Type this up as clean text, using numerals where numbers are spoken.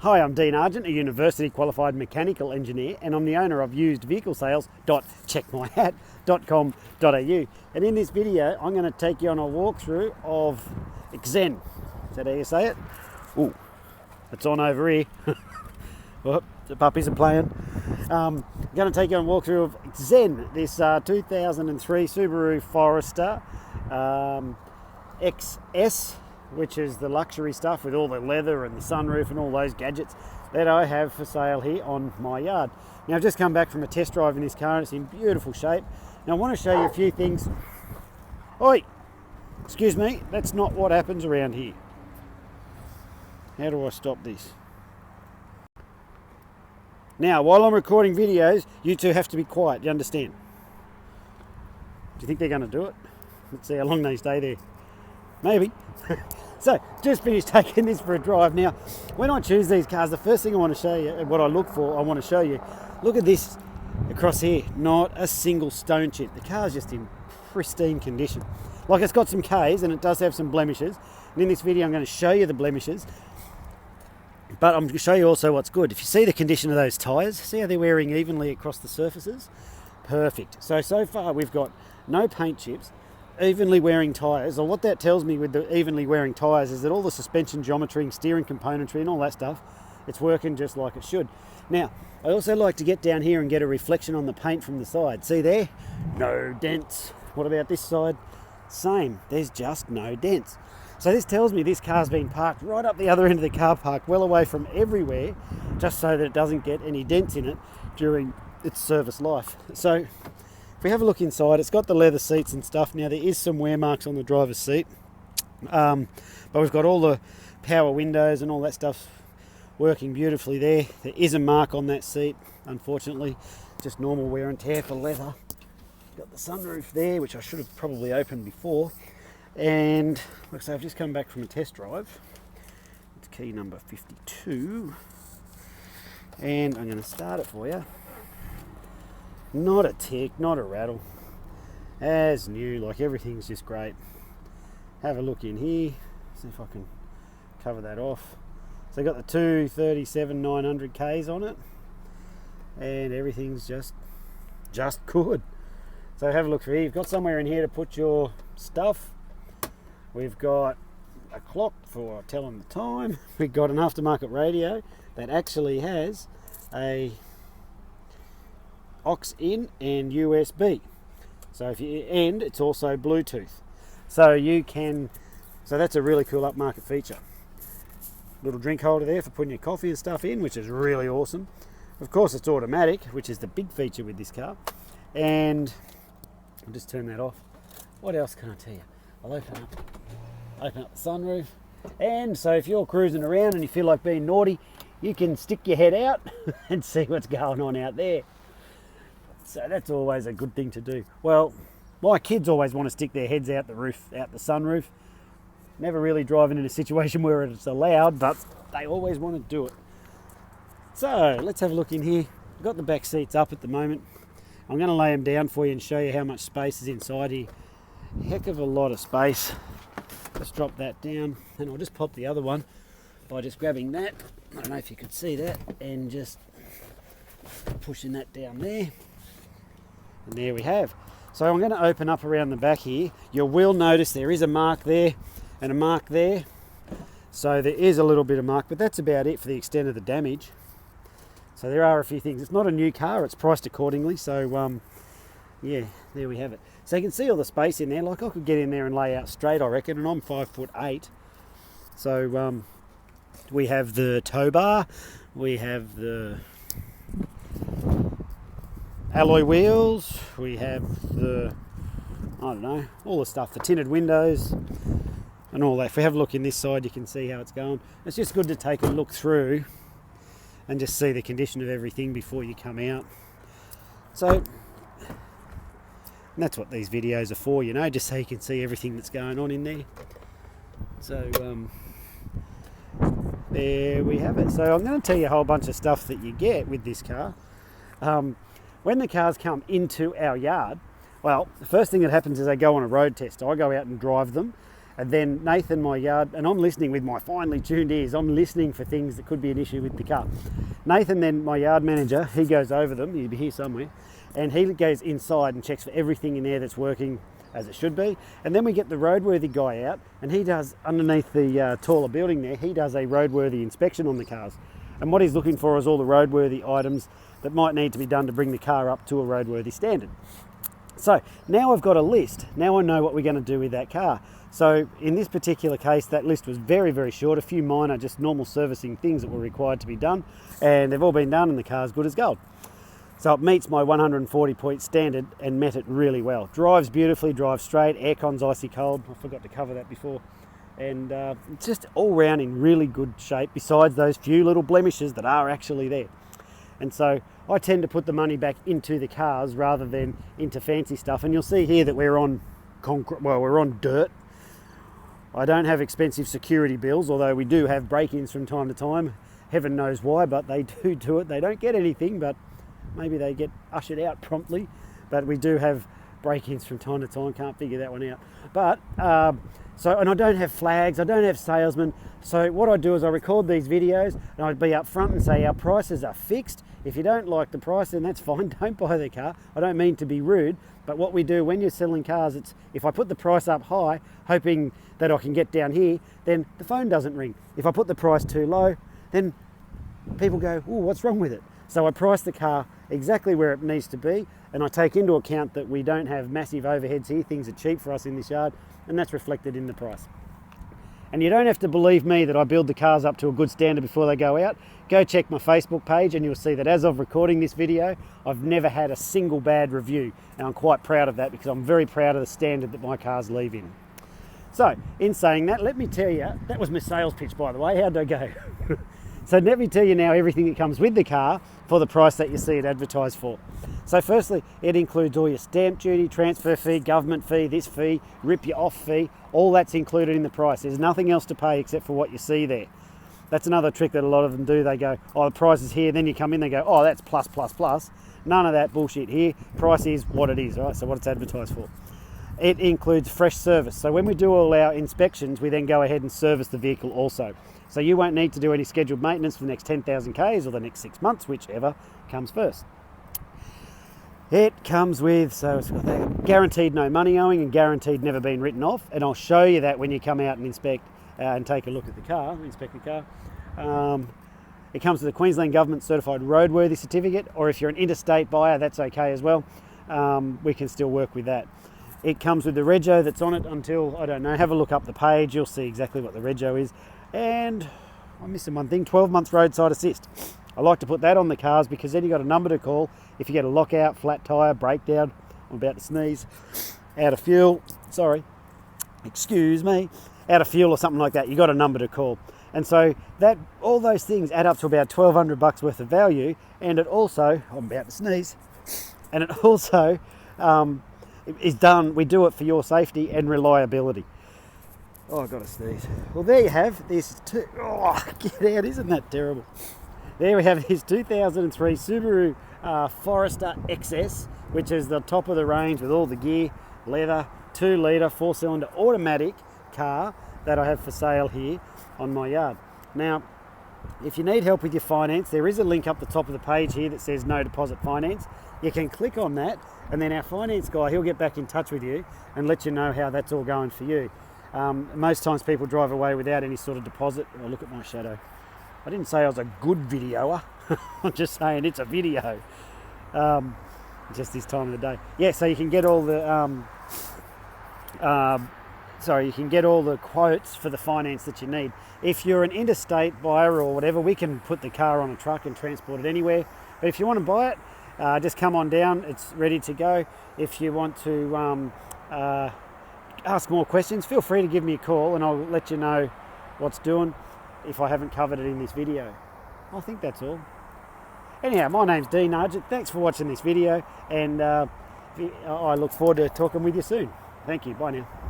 Hi, I'm Dean Argent, a university qualified mechanical engineer, and I'm the owner of usedvehiclesales.checkmyhat.com.au. And in this video, I'm going to take you on a walkthrough of Xen. Is that how you say it? Ooh, it's on over here. Oh, the puppies are playing. I'm going to take you on a walkthrough of Xen, this 2003 Subaru Forester XS, which is the luxury stuff with all the leather and the sunroof and all those gadgets that I have for sale here on my yard. Now, I've just come back from a test drive in this car and it's in beautiful shape. Now, I want to show you a few things. Oi! Excuse me, that's not what happens around here. How do I stop this? Now, while I'm recording videos, you two have to be quiet, you understand? Do you think they're going to do it? Let's see how long they stay there. Maybe. So, just finished taking this for a drive. Now, when I choose these cars, the first thing I want to show you, what I look for, I want to show you, look at this across here. Not a single stone chip. The car's just in pristine condition. Like, it's got some Ks and it does have some blemishes. And in this video, I'm going to show you the blemishes. But I'm going to show you also what's good. If you see the condition of those tyres, see how they're wearing evenly across the surfaces? Perfect. So far we've got no paint chips, evenly wearing tyres. Or what that tells me with the evenly wearing tyres is that all the suspension geometry and steering componentry and all that stuff, it's working just like it should. Now, I also like to get down here and get a reflection on the paint from the side. See there? No dents. What about this side? Same. There's just no dents. So this tells me this car's been parked right up the other end of the car park, well away from everywhere, just so that it doesn't get any dents in it during its service life. So if we have a look inside, it's got the leather seats and stuff. Now, there is some wear marks on the driver's seat, but we've got all the power windows and all that stuff working beautifully there. There is a mark on that seat, unfortunately, just normal wear and tear for leather. Got the sunroof there, which I should have probably opened before. And like I say, I've just come back from a test drive. It's key number 52. And I'm going to start it for you. Not a tick, not a rattle. As new, like everything's just great. Have a look in here, see if I can cover that off. So I got the 237 900 Ks on it, and everything's just good. So have a look through here. You've got somewhere in here to put your stuff. We've got a clock for telling the time. We've got an aftermarket radio that actually has a aux in and USB. So it's also Bluetooth. So that's a really cool upmarket feature. Little drink holder there for putting your coffee and stuff in, which is really awesome. Of course, it's automatic, which is the big feature with this car. And I'll just turn that off. What else can I tell you? I'll open up the sunroof. And so if you're cruising around and you feel like being naughty, you can stick your head out and see what's going on out there. So that's always a good thing to do. Well, my kids always want to stick their heads out the sunroof. Never really driving in a situation where it's allowed, but they always want to do it. So let's have a look in here. I've got the back seats up at the moment. I'm going to lay them down for you and show you how much space is inside here. Heck of a lot of space. Let's drop that down, and I'll just pop the other one by just grabbing that. I don't know if you could see that, and just pushing that down there. And there we have. So I'm going to open up around the back here. You will notice there is a mark there and a mark there. So there is a little bit of mark, but that's about it for the extent of the damage. So there are a few things. It's not a new car, it's priced accordingly. So yeah, there we have it. So you can see all the space in there. Like, I could get in there and lay out straight, I reckon, and I'm 5'8". So we have the towbar, we have the alloy wheels, we have the, I don't know, all the stuff, the tinted windows and all that. If we have a look in this side, you can see how it's going. It's just good to take a look through and just see the condition of everything before you come out. So that's what these videos are for, you know, just so you can see everything that's going on in there. So there we have it. So I'm going to tell you a whole bunch of stuff that you get with this car. When the cars come into our yard, well, the first thing that happens is they go on a road test. I go out and drive them, And then Nathan, my yard, and I'm listening with my finely tuned ears, I'm listening for things that could be an issue with the car. Nathan, then my yard manager, he goes over them, he'll be here somewhere, and he goes inside and checks for everything in there that's working as it should be. And then we get the roadworthy guy out, and he does, underneath the taller building there, he does a roadworthy inspection on the cars. And what he's looking for is all the roadworthy items that might need to be done to bring the car up to a roadworthy standard. So now I've got a list. Now I know what we're going to do with that car. So in this particular case, that list was very, very short. A few minor, just normal servicing things that were required to be done, and they've all been done and the car's good as gold. So it meets my 140 point standard and met it really well. Drives beautifully, drives straight, aircon's icy cold. I forgot to cover that before. And it's just all round in really good shape, besides those few little blemishes that are actually there. And so I tend to put the money back into the cars rather than into fancy stuff. And you'll see here that we're on concrete, well, we're on dirt. I don't have expensive security bills, although we do have break-ins from time to time. Heaven knows why, but they do it. They don't get anything, but maybe they get ushered out promptly. But we do have break-ins from time to time. Can't figure that one out. But and I don't have flags, I don't have salesmen. So what I do is I record these videos and I'd be up front and say our prices are fixed. If you don't like the price, then that's fine, don't buy the car. I don't mean to be rude, but what we do when you're selling cars, it's if I put the price up high, hoping that I can get down here, then the phone doesn't ring. If I put the price too low, then people go, oh, what's wrong with it? So I price the car exactly where it needs to be, and I take into account that we don't have massive overheads here. Things are cheap for us in this yard, and that's reflected in the price. And you don't have to believe me that I build the cars up to a good standard before they go out. Go check my Facebook page and you'll see that as of recording this video, I've never had a single bad review. And I'm quite proud of that because I'm very proud of the standard that my cars leave in. So, in saying that, let me tell you, that was my sales pitch, by the way. How'd I go? So let me tell you now everything that comes with the car for the price that you see it advertised for. So firstly, it includes all your stamp duty, transfer fee, government fee, this fee, rip you off fee, all that's included in the price. There's nothing else to pay except for what you see there. That's another trick that a lot of them do. They go, oh, the price is here, then you come in, they go, oh, that's plus, plus, plus. None of that bullshit here. Price is what it is, right? So what it's advertised for. It includes fresh service. So when we do all our inspections, we then go ahead and service the vehicle also. So you won't need to do any scheduled maintenance for the next 10,000 Ks or the next 6 months, whichever comes first. It comes with, so it's got that guaranteed no money owing and guaranteed never been written off. And I'll show you that when you come out and inspect and take a look at the car, inspect the car. It comes with a Queensland Government certified roadworthy certificate, or if you're an interstate buyer, that's okay as well. We can still work with that. It comes with the rego that's on it until, I don't know, have a look up the page, you'll see exactly what the rego is. And I'm missing one thing, 12 months roadside assist. I like to put that on the cars because then you got a number to call if you get a lockout, flat tyre, breakdown, I'm about to sneeze, out of fuel, sorry, excuse me, out of fuel or something like that, you got a number to call. And so that all those things add up to about $1,200 worth of value, and it also, I'm about to sneeze, and it also is done, we do it for your safety and reliability. Oh, I've got to sneeze. Well, there you have this, oh, get out, isn't that terrible? There we have this 2003 Subaru Forester XS, which is the top of the range with all the gear, leather, 2 litre, 4-cylinder automatic car that I have for sale here on my yard. Now, if you need help with your finance, there is a link up the top of the page here that says no deposit finance. You can click on that, and then our finance guy, he'll get back in touch with you and let you know how that's all going for you. Most times people drive away without any sort of deposit. Oh, look at my shadow. I didn't say I was a good videoer. I'm just saying it's a video. Just this time of the day. Yeah, so you can get all the you can get all the quotes for the finance that you need. If you're an interstate buyer or whatever, we can put the car on a truck and transport it anywhere. But if you want to buy it, just come on down. It's ready to go. If you want to ask more questions, feel free to give me a call and I'll let you know what's doing if I haven't covered it in this video. I think that's all. Anyhow, my name's Dean Argent. Thanks for watching this video, and I look forward to talking with you soon. Thank you. Bye now.